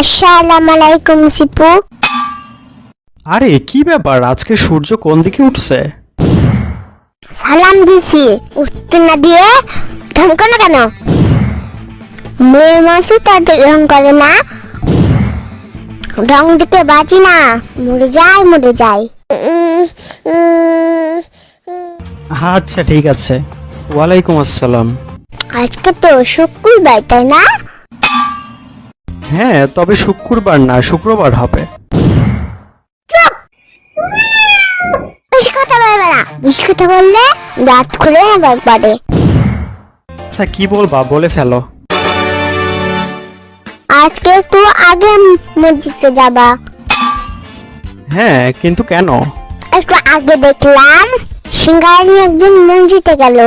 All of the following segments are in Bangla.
আসসালামু আলাইকুম সিপু। আরে কি ব্যাপার, আজকে সূর্য কোন দিকে উঠছে? সালাম দিছি, উত্তর না দিয়ে ধমকো না কেন? মেয়ের মাছু তাদের রং করে না, রং দিতে বাঁচি না, মরে যায়। আচ্ছা ঠিক আছে। ওয়ালাইকুম আসসালাম। আজকে তো শুক্রবার তাই না? হ্যাঁ, তবে শুক্রবার না, শুক্রবার হবে। বেশি কথা বলবে না, বেশি কথা বললে দাঁত খুলে নেবো একবারে। আচ্ছা কি বলবা, বলে ফেলো। আজকে একটু আগে মসজিদে যাবা। হ্যাঁ, কিন্তু কেন? একটু আগে দেখলাম সিঙ্গারি একজন মসজিদে গেল।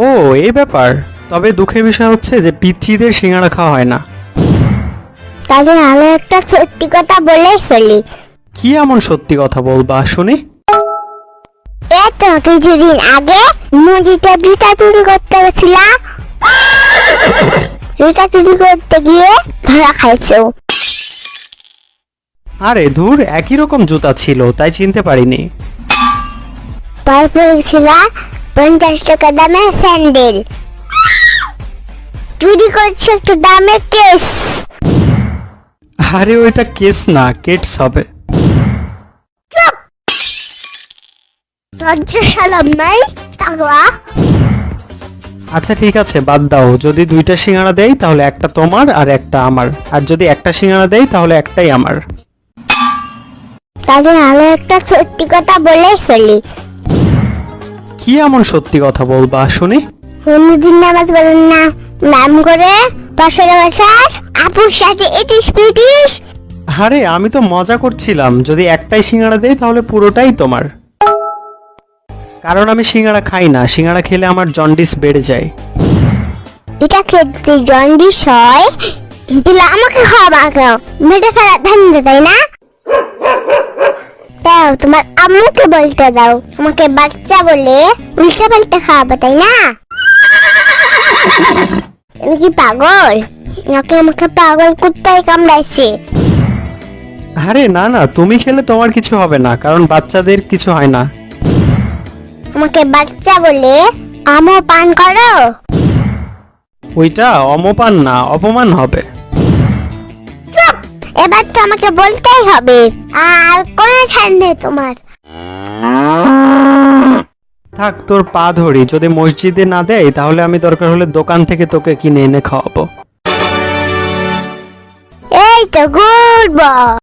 ও এই ব্যাপার। তবে দুঃখের বিষয় হচ্ছে যে পিচ্চিদের সিঙ্গারা খাওয়া হয় না। তাদের আলো একটা সত্যি কথা বলেই ফেলি। কি এমন সত্যি কথা বলবা শুনি? এত কিছুদিন আগে মসজিদে জুতা চুরি করতে গেছিলাম, জুতা চুরি করতে গিয়ে ধরা খাইছো। আরে ধুর, একই রকম জুতা ছিল তাই চিনতে পারিনি। তারপরে ছিলাম 50 টাকা দামের স্যান্ডেল, চুরি করছো একটু দামের কেস। আরে ওইটা কেস না, কেটস হবে। লজ্জা সালাম নাই টাকলা। আচ্ছা ঠিক আছে, বাদ দাও। যদি দুইটা সিঙ্গারা দেই তাহলে একটা তোমার আর একটা আমার, আর যদি একটা সিঙ্গারা দেই তাহলে একটাই আমার। তাদের আলো একটা সত্যি কথা বলেই ফেলি। কি এমন সত্যি কথা বলবা শুনি? কোনদিন নামাজ পড়েন না, নাম করে পাশের বাসার আপুর সাথে এটিস পিটিস। আরে আমি তো মজা করছিলাম, যদি একটাই সিঙ্গারা দেই তাহলে পুরোটাই তোমার। কারণ আমি সিঙ্গারা খাই না, সিঙ্গারা খেলে আমার জন্ডিস বেড়ে যায়। এটা খেতে জন্ডিস হয়, দিলে আমাকে খাওয়া কেউ মেরে ফেলা ধান্দা তাই না? দাও তোমার আম্মুকে বলতে দাও, আমাকে বাচ্চা বলে উল্টা পাল্টা খাওয়াবে তাই না? আমি কি পাগল? আমাকে পাগল কুত্তায় কামড়াইছে। আরে না না, তুমি খেলে তোমার কিছু হবে না, কারণ বাচ্চাদের কিছু হয় না। আমাকে বাচ্চা বলে আমও পান করো? ওইটা অমপান না, অপমান হবে। চুপ! এবার তো আমাকে বলতেই হবে, আর কোনো ছাড় নেই তোমার। থাক, তোর পা ধরি। যদি মসজিদে না দেয় তাহলে আমি দরকার হলে দোকান থেকে তোকে কিনে এনে খাওয়াবো। এই তো গুড বয়।